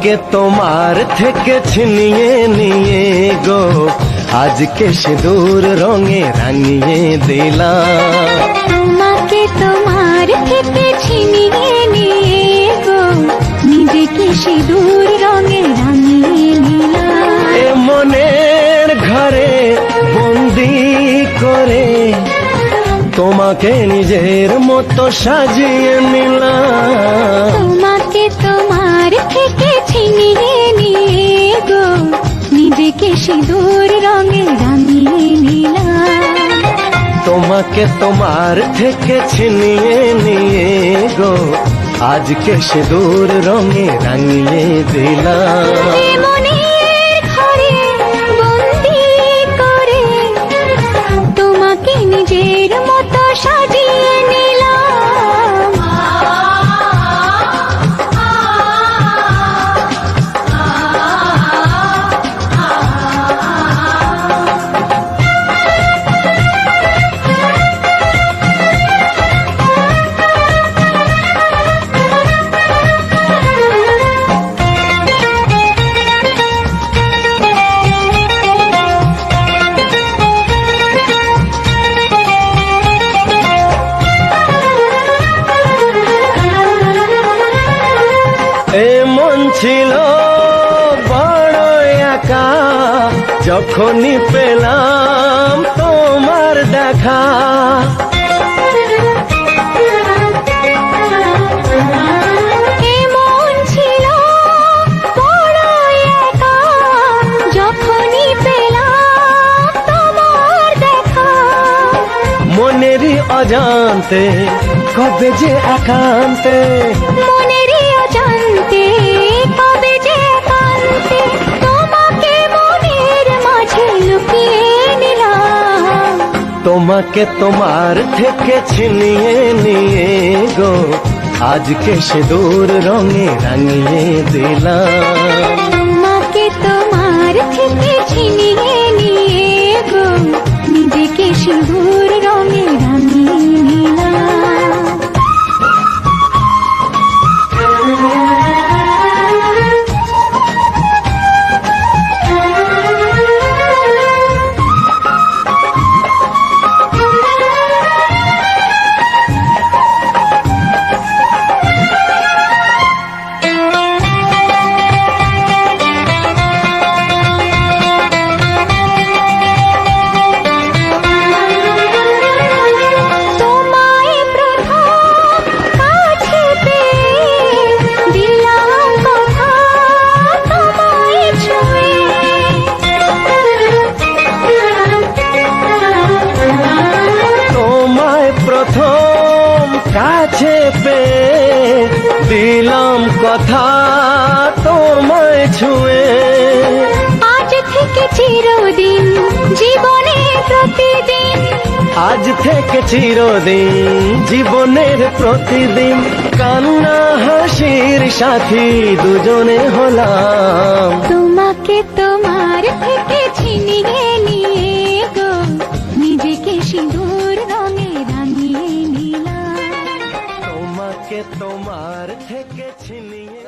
তোমাকে তোমার থেকে ছিনিয়ে নিয়ে গো আজকে সিঁদুর রঙে রাঙিয়ে দিলাম। তোমাকে তোমার থেকে ছিনিয়ে নিয়ে গো নিজেকে সিঁদুর রঙে রাঙিয়ে নিলাম। এ মনের ঘরে বন্দি করে তোমাকে নিজের মতো সাজিয়ে নিলাম। তোমাকে তোমার থেকে ছিনিয়ে নিয়ে গো নিজেকে সিঁদুর রঙে রাঙিয়ে নিলাম। তোমাকে তোমার থেকে ছিনিয়ে নিয়ে গো আজকে সিঁদুর রঙে রাঙিয়ে দিলাম। এ মনের ঘরে বন্দি করে তোমাকে নিজের মতো সাজিয়ে নিলাম। এ মন ছিল বড় একা যখনই পেলাম তোমার দেখা। এ মন ছিল বড় একা যখনই পেলাম তোমার দেখা। মনেরই অজান্তে কবে যে একান্তে, মনেরই অজান্তে কবে যে একান্তে তোমাকে মনের মাঝে লুকিয়ে নিলাম। তোমাকে তোমার থেকে ছিনিয়ে নিয়ে গো আজকে সিঁদুর রঙে রাঙিয়ে দিলাম। তোমাকে তোমার থেকে ছিনিয়ে নিয়ে গো নিজেকে সিঁদুর রঙে রাঙিয়ে নিলাম। তোমায় প্রথম কাছে পেয়ে দিলাম কথা তোমায় ছুঁয়ে। তোমায় প্রথম কাছে পেয়ে দিলাম কথা তোমায় ছুঁয়ে। আজ থেকে চিরদিন জীবনে প্রতিদিন, আজ থেকে চিরদিন জীবনের প্রতিদিন কান্না হাসির সাথী দুজনে হলাম। তোমাকে তোমার থেকে ছিনিয়ে নিয়ে গো নিজেকে সিঁদুর রঙে রাঙিয়ে নিলাম। তোমাকে তোমার থেকে ছিনিয়ে